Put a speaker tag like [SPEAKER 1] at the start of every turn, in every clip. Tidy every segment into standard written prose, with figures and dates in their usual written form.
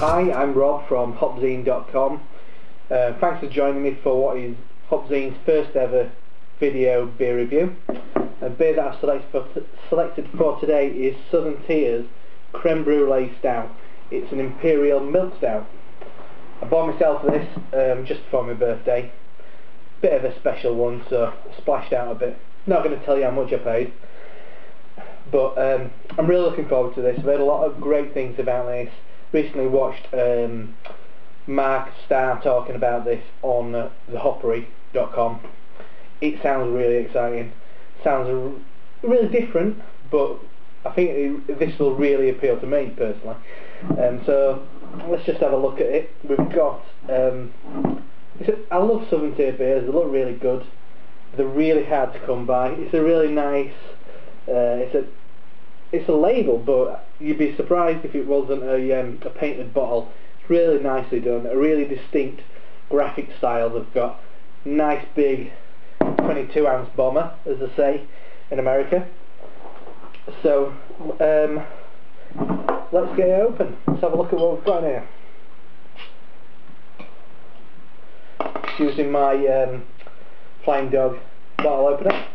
[SPEAKER 1] Hi, I'm Rob from HopZine.com. Thanks for joining me for what is HopZine's first ever video beer review. A beer that I've selected for today is Southern Tier's Creme Brulee Stout. It's an Imperial milk stout. I bought myself this just before my birthday. Bit of a special one, so I splashed out a bit. Not going to tell you how much I paid, but I'm really looking forward to this. I've heard a lot of great things about this. Recently watched Mark Stout talking about this on thehoppery.com. It sounds really exciting. Sounds really different, but I think this will really appeal to me personally. So let's just have a look at it. We've got I love Southern Tier beers. They look really good. They're really hard to come by. It's a really nice it's a label, but you'd be surprised if it wasn't a painted bottle. It's really nicely done, a really distinct graphic style. They've got nice big 22-ounce bomber, as they say in America. So let's get it open. Let's have a look at what we've got in here. Using my Flying Dog bottle opener.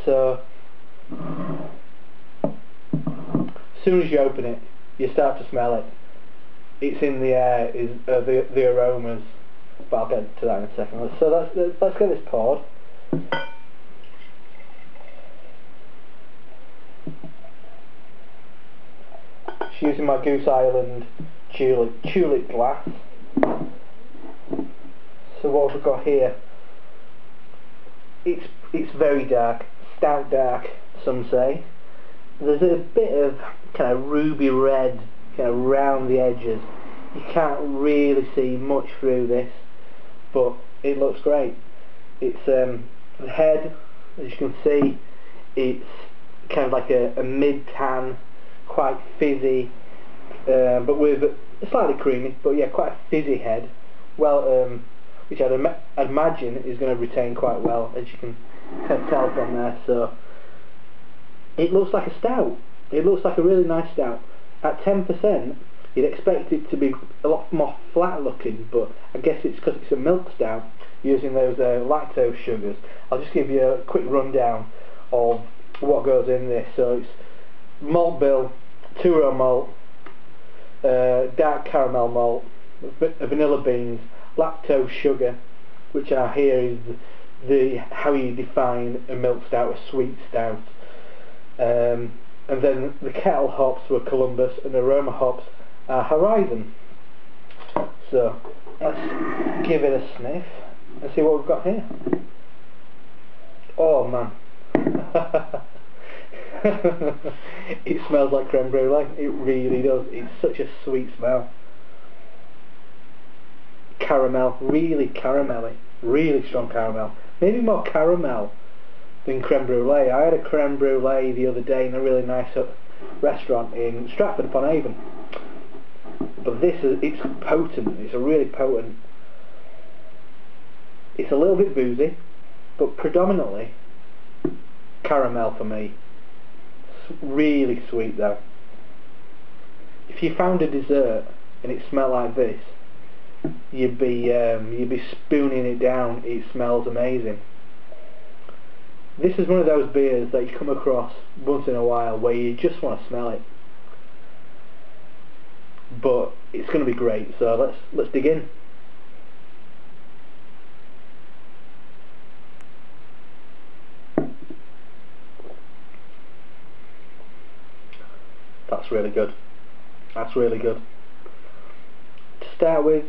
[SPEAKER 1] So as soon as you open it, you start to smell it. It's in the air, the aromas, but I'll get to that in a second. So let's get this poured. Just using my Goose Island tulip glass. So what have we got here? It's very dark, stout dark, some say. There's a bit of kind of ruby red kind of round the edges. You can't really see much through this, but it looks great. It's the head, as you can see, it's kind of like a mid-tan, quite fizzy, but with slightly creamy, but yeah, quite a fizzy head. Well, which I'd imagine is going to retain quite well, as you can tell from there. So it looks like a stout. It looks like a really nice stout. At 10%, you'd expect it to be a lot more flat looking, but I guess it's because it's a milk stout using those lactose sugars. I'll just give you a quick rundown of what goes in this. So it's malt bill, 2-row malt, dark caramel malt, vanilla beans, lactose sugar, which are here is how you define a milk stout, a sweet stout. And then the kettle hops were Columbus and aroma hops are Horizon. So let's give it a sniff and see what we've got here. Oh man. It smells like creme brulee. It really does. It's such a sweet smell. Caramel, really caramelly, really strong caramel. Maybe more caramel than creme brulee. I had a creme brulee the other day in a really nice restaurant in Stratford upon Avon. But it's potent. It's a really potent. It's a little bit boozy, but predominantly caramel for me. It's really sweet though. If you found a dessert and it smelled like this, you'd be spooning it down. It smells amazing. This is one of those beers that you come across once in a while where you just want to smell it, but it's going to be great. So let's dig in. That's really good. That's really good. To start with,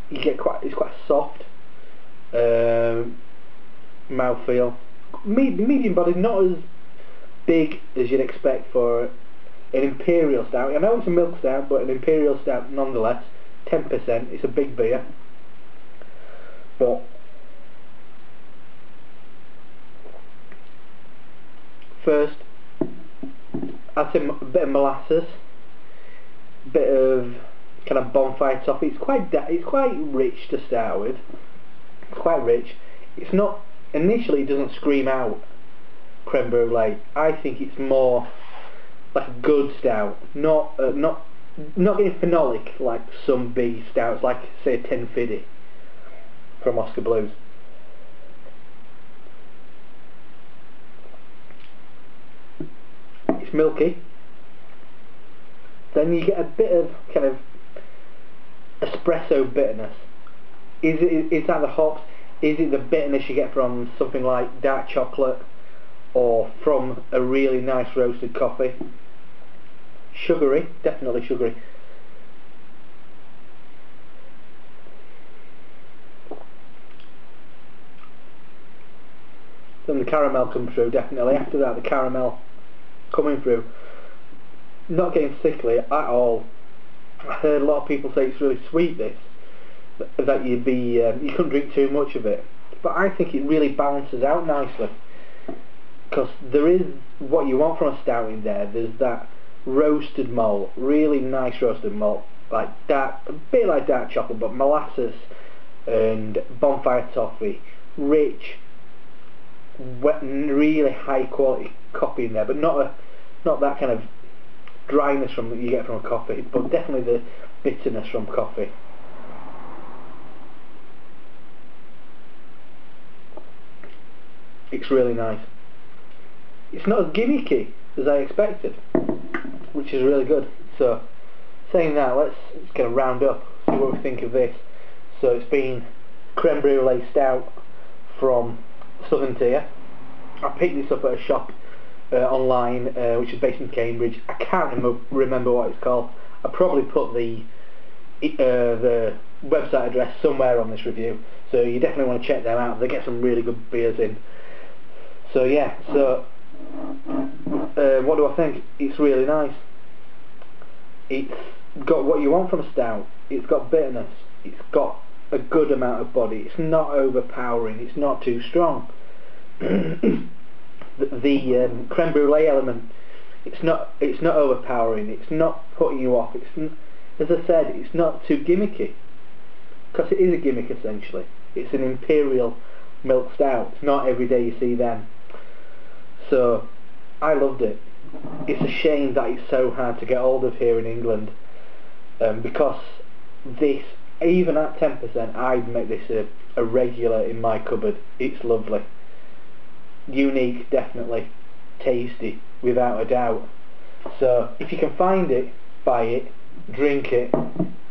[SPEAKER 1] it's quite soft mouthfeel, medium bodied, not as big as you'd expect for an Imperial Stout. I know it's a milk stout, but an Imperial Stout nonetheless. 10%, it's a big beer. But first, I'd say a bit of molasses, a bit of kind of bonfire toffee. It's quite rich to start with. It's quite rich. It's not, initially it doesn't scream out creme brulee. I think it's more like a good stout, not getting phenolic like some big stouts, like say a 1050 from Oscar Blues. It's milky. Then you get a bit of kind of espresso bitterness. Is that the hops? Is it the bitterness you get from something like dark chocolate or from a really nice roasted coffee? Sugary, definitely sugary. Then the caramel comes through, definitely. After that, the caramel coming through. Not getting sickly at all. I heard a lot of people say it's really sweet, this, that you couldn't drink too much of it, but I think it really balances out nicely, because there is what you want from a stout in there. There's that roasted malt, really nice roasted malt, like dark, a bit like dark chocolate, but molasses and bonfire toffee, rich, wet, really high quality coffee in there, but not that kind of dryness from that you get from a coffee, but definitely the bitterness from coffee. It's really nice. It's not as gimmicky as I expected, which is really good. So, saying that, let's kind of round up, see what we think of this. So it's been Creme Brulee Stout from Southern Tier. I picked this up at a shop online, which is based in Cambridge. I can't remember what it's called. I probably put the website address somewhere on this review, so you definitely want to check them out. They get some really good beers in. So yeah, so what do I think? It's really nice. It's got what you want from a stout. It's got bitterness. It's got a good amount of body. It's not overpowering. It's not too strong. The creme brulee element, it's not overpowering. It's not putting you off. As I said, it's not too gimmicky, because it is a gimmick essentially. It's an imperial milk stout. It's not every day you see them. So I loved it. It's a shame that it's so hard to get hold of here in England, because this, even at 10%, I'd make this a regular in my cupboard. It's lovely. Unique, definitely. Tasty, without a doubt. So if you can find it, buy it, drink it,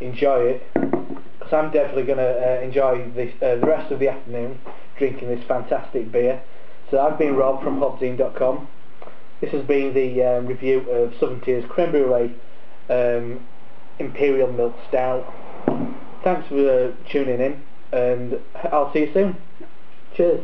[SPEAKER 1] enjoy it, because I'm definitely going to enjoy this the rest of the afternoon drinking this fantastic beer. So I've been Rob from HopZine.com. This has been the review of Southern Tier's Creme Brulee Imperial Milk Stout. Thanks for tuning in, and I'll see you soon. Cheers.